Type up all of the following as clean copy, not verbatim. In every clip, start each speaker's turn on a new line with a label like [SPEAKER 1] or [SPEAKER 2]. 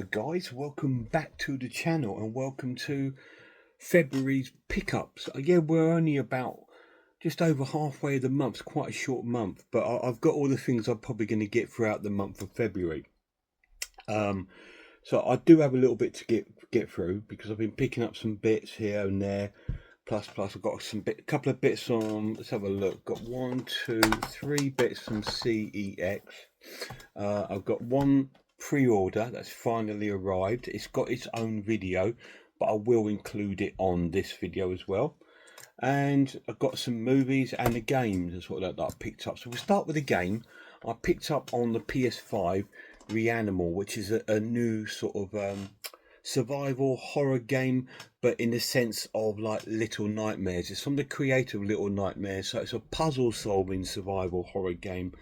[SPEAKER 1] Hello guys, welcome back to the channel and welcome to February's pickups. Yeah, we're only about just over halfway of the month. It's quite a short month, but I've got all the things I'm probably going to get throughout the month of February. So I do have a little bit to get through because I've been picking up some bits here and there. Plus I've got a couple of bits on. Let's have a look. Got 1, 2, 3 bits from CEX. I've got one pre-order that's finally arrived. It's got its own video, but I will include it on this video as well. And I've got some movies and the games and sort of that I picked up. So we'll start with the game. I picked up on the PS5 Reanimal, which is a new sort of survival horror game, but in the sense of like Little Nightmares. It's from the creator of Little Nightmares, so it's a puzzle solving survival horror game,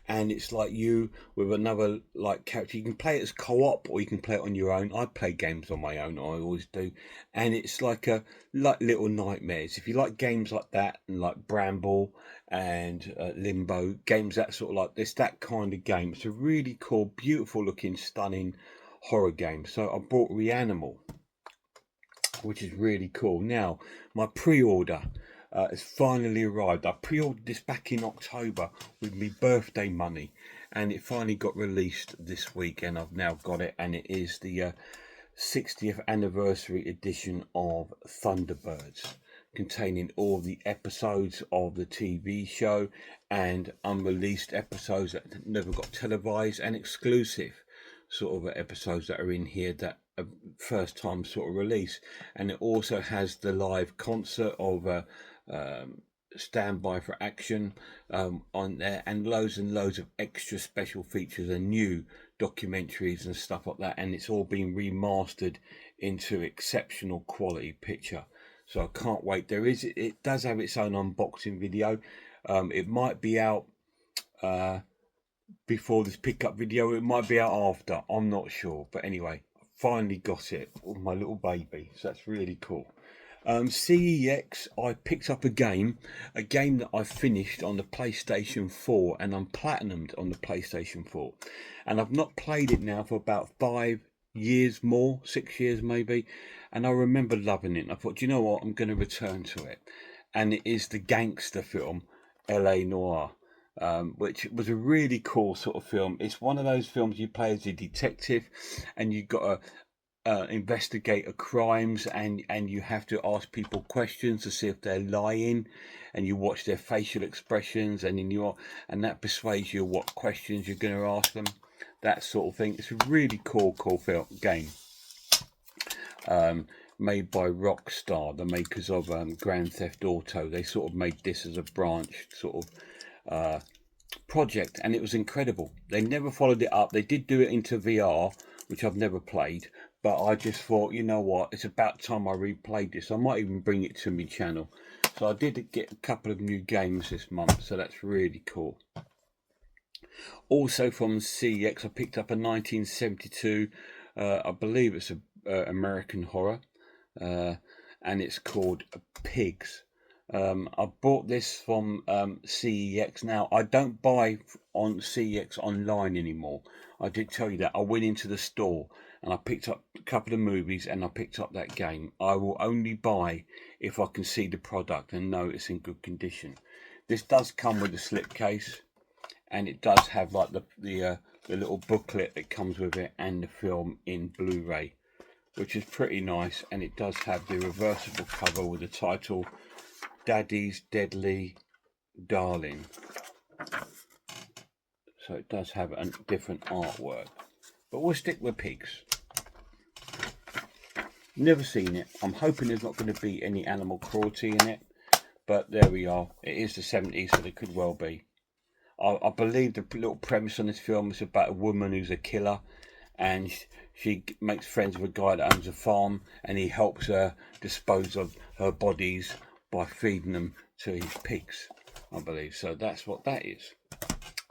[SPEAKER 1] and it's like you with another like character. You can play it as co-op or you can play it on your own. I play games on my own, I always do, and it's like Little Nightmares. If you like games like that and like Bramble and Limbo, games that sort of like this, that kind of game. It's a really cool, beautiful looking, stunning horror game. So I bought Reanimal, which is really cool. Now my pre-order has finally arrived. I pre-ordered this back in October with my birthday money, and it finally got released this week, and I've now got it, and it is the 60th anniversary edition of Thunderbirds, containing all the episodes of the TV show and unreleased episodes that never got televised, and exclusive sort of episodes that are in here that are first time sort of release. And it also has the live concert of Stand By for Action on there, and loads of extra special features and new documentaries and stuff like that, and it's all been remastered into exceptional quality picture. So I can't wait. It does have its own unboxing video. It might be out before this pickup video, it might be out after, I'm not sure, but anyway, I finally got it with my little baby, so that's really cool. CEX, I picked up a game that I finished on the PlayStation 4, and I'm platinumed on the PlayStation 4, and I've not played it now for about 5 years more, 6 years maybe, and I remember loving it, and I thought, do you know what, I'm going to return to it. And it is the gangster film LA Noire, which was a really cool sort of film. It's one of those films you play as a detective, and you've got to investigate a crimes, and you have to ask people questions to see if they're lying, and you watch their facial expressions, and and that persuades you what questions you're going to ask them, that sort of thing. It's a really cool game. Made by Rockstar, the makers of Grand Theft Auto. They sort of made this as a branch sort of project, and it was incredible. They never followed it up. They did do it into VR, which I've never played, but I just thought, you know what, it's about time I replayed this. I might even bring it to my channel. So I did get a couple of new games this month, so that's really cool. Also from CEX, I picked up a 1972, I believe it's a American horror, and it's called Pigs. I bought this from CEX. Now, I don't buy on CEX online anymore. I did tell you that. I went into the store and I picked up a couple of movies and I picked up that game. I will only buy if I can see the product and know it's in good condition. This does come with a slipcase, and it does have like the little booklet that comes with it, and the film in Blu-ray, which is pretty nice. And it does have the reversible cover with the title Daddy's Deadly Darling. So it does have a different artwork, but we'll stick with Pigs. Never seen it. I'm hoping there's not going to be any animal cruelty in it, but there we are. It is the 70s, so there could well be. I believe the little premise on this film is about a woman who's a killer, and she makes friends with a guy that owns a farm, and he helps her dispose of her bodies by feeding them to his pigs, I believe. So that's what that is.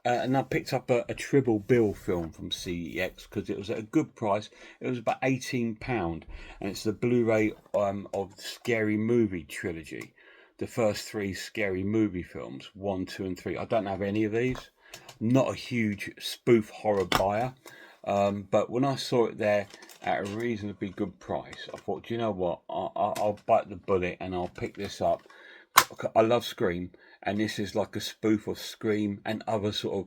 [SPEAKER 1] And I picked up a Triple Bill film from CEX because it was at a good price. It was about £18, and it's the Blu-ray of the Scary Movie trilogy. The first 3 Scary Movie films, 1, 2 and 3. I don't have any of these. I'm not a huge spoof horror buyer. But when I saw it there at a reasonably good price, I thought, you know what, I'll bite the bullet and I'll pick this up. I love Scream, and this is like a spoof of Scream and other sort of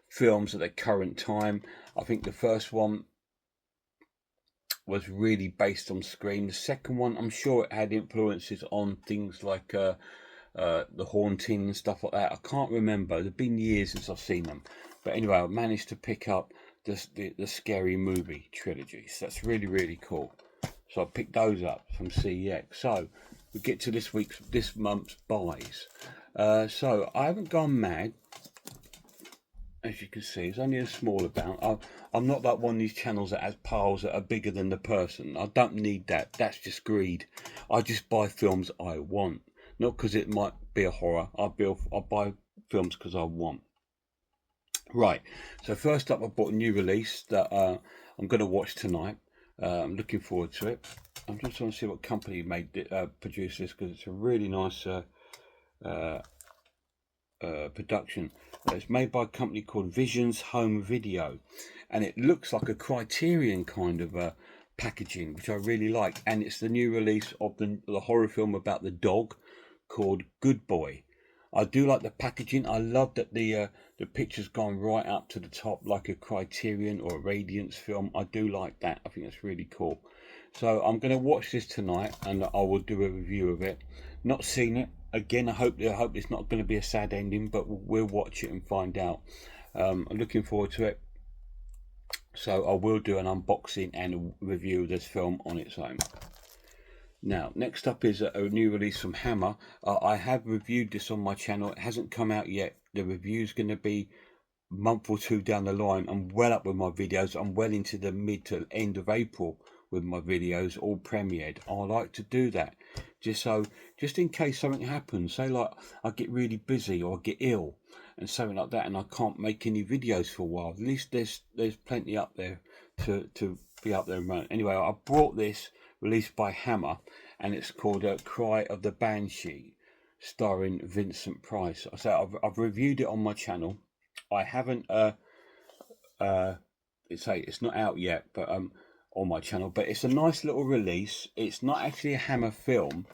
[SPEAKER 1] films at the current time. I think the first one was really based on Scream. The second one, I'm sure it had influences on things like The Haunting and stuff like that. I can't remember. It's been years since I've seen them. But anyway, I managed to pick up the Scary Movie trilogy. So that's really, really cool. So I picked those up from CEX. So we get to this month's buys. So I haven't gone mad. As you can see, it's only a small amount. I'm not like one of these channels that has piles that are bigger than the person. I don't need that. That's just greed. I just buy films I want, not because it might be a horror. I buy films because I want. Right. So first up, I bought a new release that I'm going to watch tonight. I'm looking forward to it. I'm just trying to see what company made it, produced this, because it's a really nice production. It's made by a company called Visions Home Video, and it looks like a Criterion kind of packaging, which I really like. And it's the new release of the horror film about the dog called Good Boy. I do like the packaging. I love that the picture's gone right up to the top like a Criterion or a Radiance film. I do like that. I think that's really cool. So I'm going to watch this tonight, and I will do a review of it. Not seen it. Again, I hope it's not going to be a sad ending, but we'll watch it and find out. I'm looking forward to it. So I will do an unboxing and a review of this film on its own. Now, next up is a new release from Hammer. I have reviewed this on my channel. It hasn't come out yet. The review's going to be a month or two down the line. I'm well up with my videos. I'm well into the mid to end of April with my videos all premiered. I like to do that just in case something happens. Say like I get really busy or I get ill and something like that, and I can't make any videos for a while. At least there's plenty up there to be up there. Anyway, I brought this released by Hammer, and it's called Cry of the Banshee, starring Vincent Price. So I've reviewed it on my channel. I haven't it's not out yet, but on my channel, but it's a nice little release. It's not actually a Hammer film,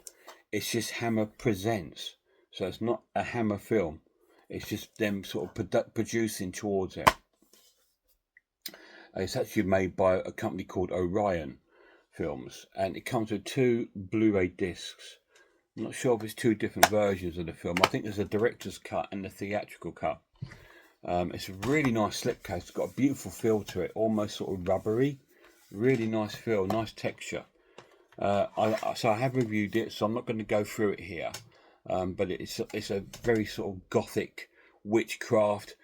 [SPEAKER 1] it's just Hammer Presents. So it's not a Hammer film, it's just them sort of producing towards it. It's actually made by a company called Orion Films, and it comes with 2 Blu-ray discs. I'm not sure if it's 2 different versions of the film. I think there's a director's cut and the theatrical cut. It's a really nice slipcase. It's got a beautiful feel to it, almost sort of rubbery. Really nice feel, nice texture. So I have reviewed it, so I'm not going to go through it here. But it's a very sort of gothic witchcraft,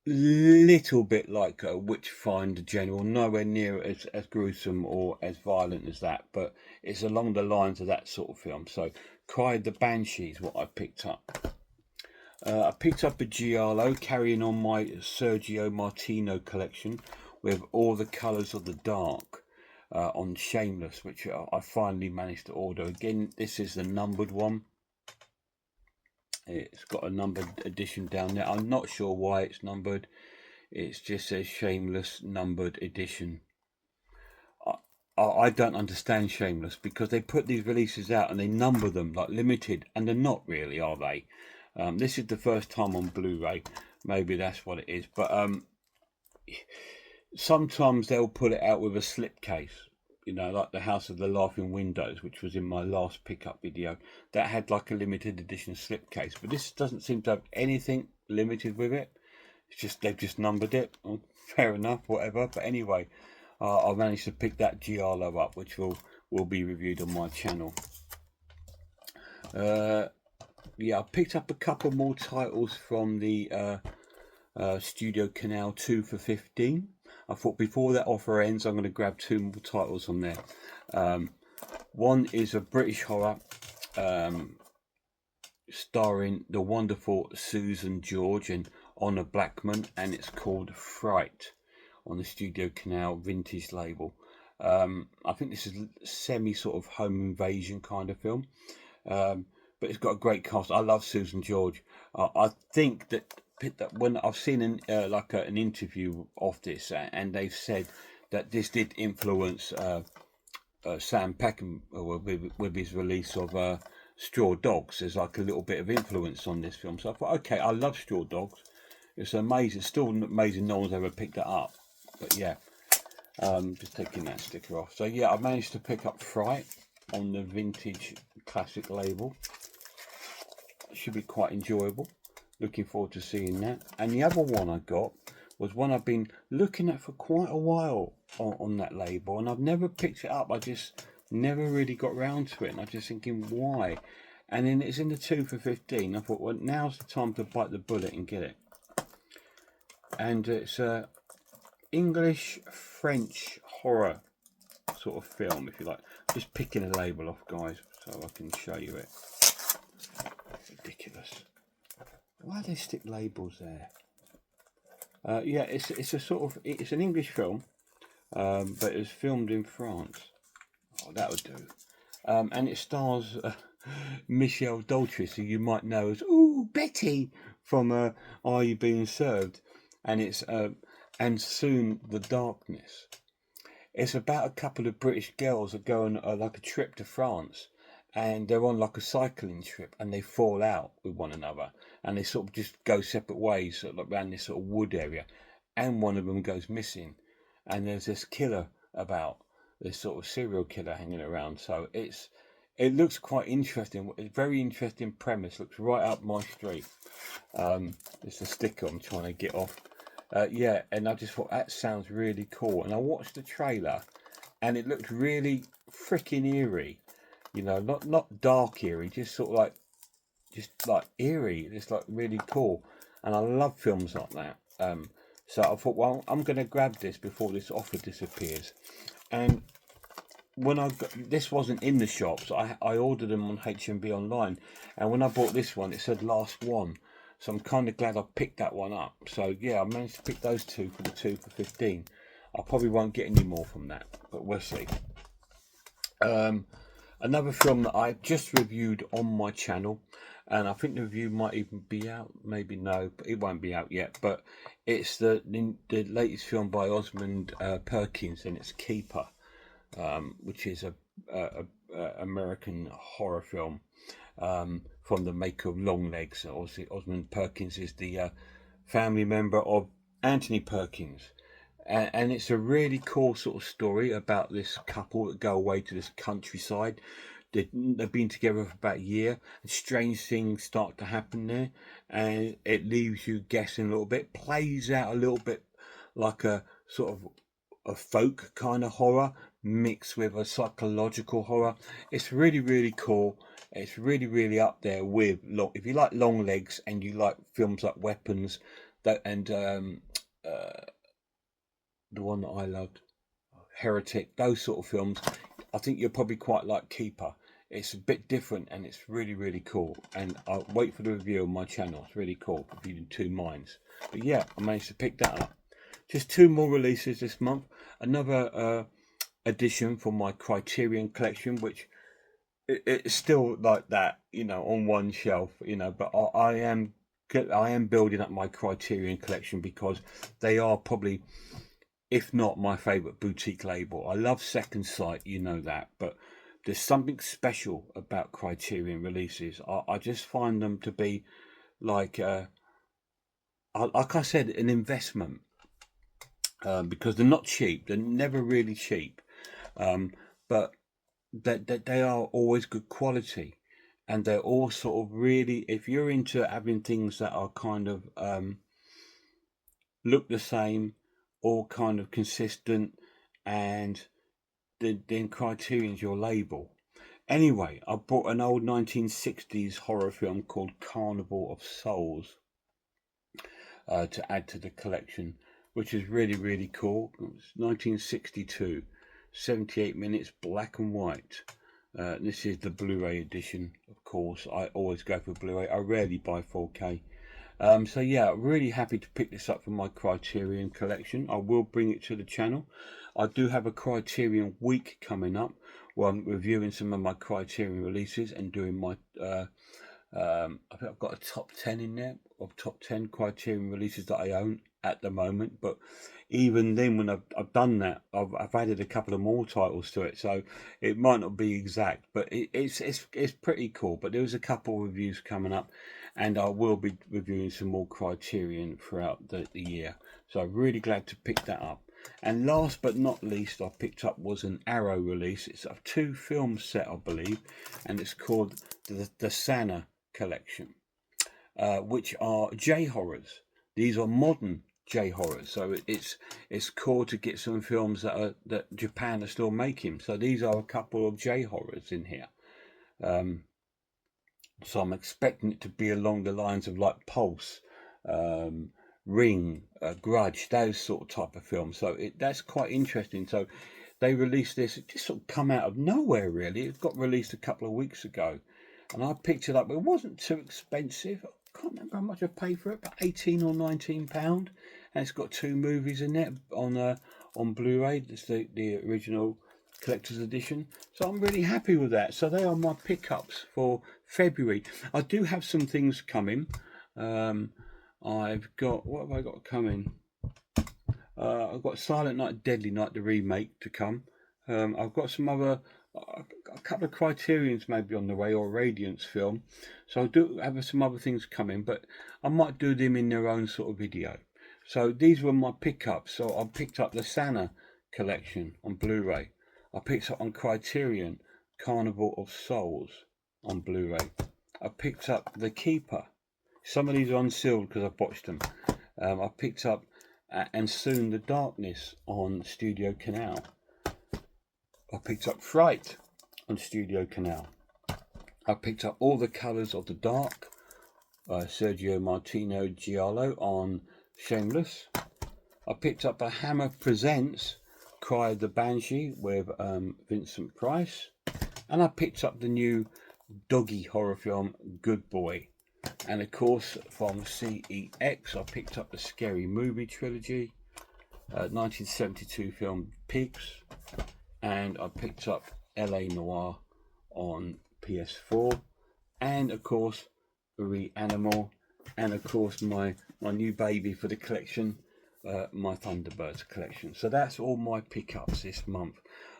[SPEAKER 1] little bit like a Witchfinder General, nowhere near as gruesome or as violent as that, but it's along the lines of that sort of film. So Cry of the Banshee is what I picked up. I picked up a Giallo, carrying on my Sergio Martino collection with All the Colours of the Dark on Shameless, which I finally managed to order. Again, this is the numbered one. It's got a numbered edition down there. I'm not sure why it's numbered. It just says Shameless numbered edition. I don't understand Shameless, because they put these releases out and they number them like limited, and they're not really, are they? This is the first time on Blu-ray. Maybe that's what it is. But sometimes they'll put it out with a slipcase, you know, like the House of the Laughing Windows, which was in my last pickup video. That had like a limited edition slipcase, but this doesn't seem to have anything limited with it. It's just they've just numbered it. Well, fair enough, whatever. But anyway, I managed to pick that Giallo up, which will be reviewed on my channel. Yeah, I picked up a couple more titles from the Studio Canal 2 for 15. I thought before that offer ends, I'm going to grab 2 more titles on there. One is a British horror starring the wonderful Susan George and Honor Blackman, and it's called Fright on the Studio Canal Vintage label. I think this is semi sort of home invasion kind of film. but it's got a great cast. I love Susan George. I think that when I've seen an interview of this, and they've said that this did influence Sam Peckinpah with his release of Straw Dogs. There's like a little bit of influence on this film. So I thought, okay, I love Straw Dogs. It's amazing. It's still amazing no one's ever picked that up. But yeah, just taking that sticker off. So yeah, I managed to pick up Fright on the Vintage Classic label. It should be quite enjoyable. Looking forward to seeing that. And the other one I got was one I've been looking at for quite a while on that label, and I've never picked it up. I just never really got round to it, and I'm just thinking why. And then it's in the 2 for 15. I thought, well, now's the time to bite the bullet and get it. And it's a English-French horror sort of film, if you like. Just picking a label off, guys, so I can show you it. Ridiculous. Why do they stick labels there? Yeah, it's a sort of, it's an English film, but it was filmed in France. Oh, that would do. And it stars Michelle Doltris, who you might know as Betty from Are You Being Served? And it's and Soon the Darkness. It's about a couple of British girls that go on like a trip to France, and they're on like a cycling trip, and they fall out with one another, and they sort of just go separate ways, sort of around this sort of wood area, and one of them goes missing, and there's this killer about, this sort of serial killer hanging around. So it looks quite interesting. It's a very interesting premise. Looks right up my street. It's a sticker I'm trying to get off. Yeah, and I just thought that sounds really cool. And I watched the trailer, and it looked really freaking eerie. You know, not dark eerie, just sort of like eerie. It's like really cool, and I love films like that. So I thought, well, I'm going to grab this before this offer disappears. And when I got this, wasn't in the shops. I ordered them on HMV online, and when I bought this one, it said last one. So I'm kind of glad I picked that one up. So yeah, I managed to pick those two for the 2 for 15. I probably won't get any more from that, but we'll see. Another film that I just reviewed on my channel, and I think the review might even be out, maybe no, but it won't be out yet. But it's the latest film by Osmond Perkins, and it's Keeper, which is a American horror film from the maker of Longlegs. Obviously, Osmond Perkins is the family member of Anthony Perkins. And it's a really cool sort of story about this couple that go away to this countryside. They've been together for about a year, and strange things start to happen there, and it leaves you guessing a little bit. Plays out a little bit like a sort of a folk kind of horror mixed with a psychological horror. It's really, really cool. It's really, really up there with, if you like Longlegs and you like films like Weapons, the one that I loved, Heretic, those sort of films, I think you'll probably quite like Keeper. It's a bit different, and it's really, really cool. And I'll wait for the review on my channel. It's really cool, Reviewed in 2 minds. But yeah, I managed to pick that up. Just 2 more releases this month. Another edition from my Criterion collection, which it's still like that, you know, on one shelf, you know. But I am building up my Criterion collection, because they are probably, if not my favourite boutique label. I love Second Sight, you know that, but there's something special about Criterion releases. I just find them to be like I said, an investment, because they're not cheap. They're never really cheap, but they are always good quality, and they're all sort of really, if you're into having things that are kind of look the same, all kind of consistent, and then Criterion's your label. Anyway, I bought an old 1960s horror film called Carnival of Souls to add to the collection, which is really, really cool. It's 1962, 78 minutes, black and white. This is the Blu-ray edition, of course. I always go for Blu-ray. I rarely buy 4K. So yeah, really happy to pick this up from my Criterion collection. I will bring it to the channel. I do have a Criterion week coming up, well, I'm reviewing some of my Criterion releases and doing my I think I've got a top 10 in there of top 10 Criterion releases that I own at the moment. But even then, when I've done that, I've added a couple of more titles to it, so it might not be exact, but it's pretty cool. But there was a couple of reviews coming up, and I will be reviewing some more Criterion throughout the year. So I'm really glad to pick that up. And last but not least, I picked up was an Arrow release. It's a 2-film set, I believe, and it's called the Sana collection, which are J-horrors. These are modern J-horrors, so it's cool to get some films that Japan are still making. So these are a couple of J-horrors in here. So I'm expecting it to be along the lines of like Pulse, Ring, Grudge, those sort of type of films. So that's quite interesting. So they released this, it just sort of come out of nowhere really. It got released a couple of weeks ago, and I picked it up. It wasn't too expensive. I can't remember how much I paid for it, but £18 or £19. And it's got 2 movies in it on Blu-ray. It's the original collector's edition. So I'm really happy with that. So they are my pickups for February. I do have some things coming. I've got, what have I got coming? I've got Silent Night, Deadly Night, the remake to come. I've got some other, a couple of Criterions maybe on the way, or Radiance film. So I do have some other things coming, but I might do them in their own sort of video. So these were my pickups. So I picked up the Sana collection on Blu-ray. I picked up on Criterion Carnival of Souls on Blu-ray. I picked up The Keeper. Some of these are unsealed because I botched them. I picked up And Soon the Darkness on Studio Canal. I picked up Fright on Studio Canal. I picked up All the Colours of the Dark, Sergio Martino Giallo on Shameless. I picked up The Hammer Presents Cry of the Banshee with Vincent Price. And I picked up the new doggy horror film Good Boy. And of course, from CEX, I picked up the Scary Movie trilogy, 1972 film Pigs, and I picked up LA Noire on PS4, and of course, Reanimal, and of course, my new baby for the collection, my Thunderbirds collection. So that's all my pickups this month.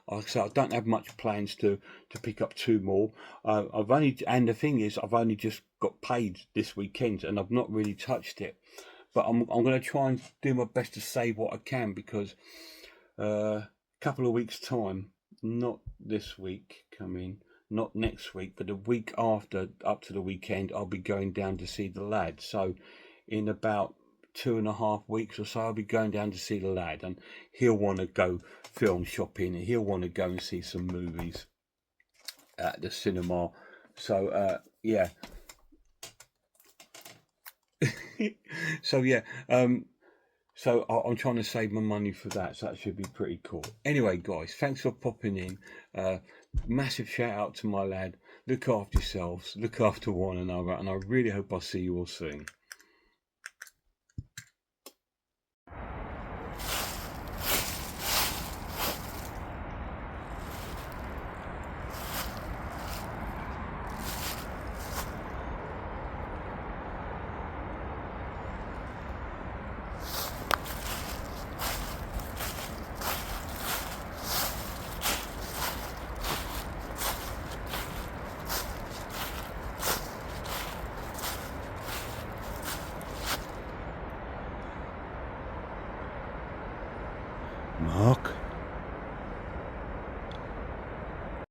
[SPEAKER 1] Like I said, I don't have much plans to pick up 2 more. And the thing is, I've only just got paid this weekend, and I've not really touched it. But I'm going to try and do my best to save what I can, because a couple of weeks' time, not this week coming, not next week, but the week after, up to the weekend, I'll be going down to see the lad. So in about 2.5 weeks or so, I'll be going down to see the lad, and he'll want to go film shopping, and he'll want to go and see some movies at the cinema. So yeah. So yeah, so I'm trying to save my money for that, so that should be pretty cool. Anyway guys, thanks for popping in. Massive shout out to my lad. Look after yourselves, look after one another, and I really hope I'll see you all soon. Mark?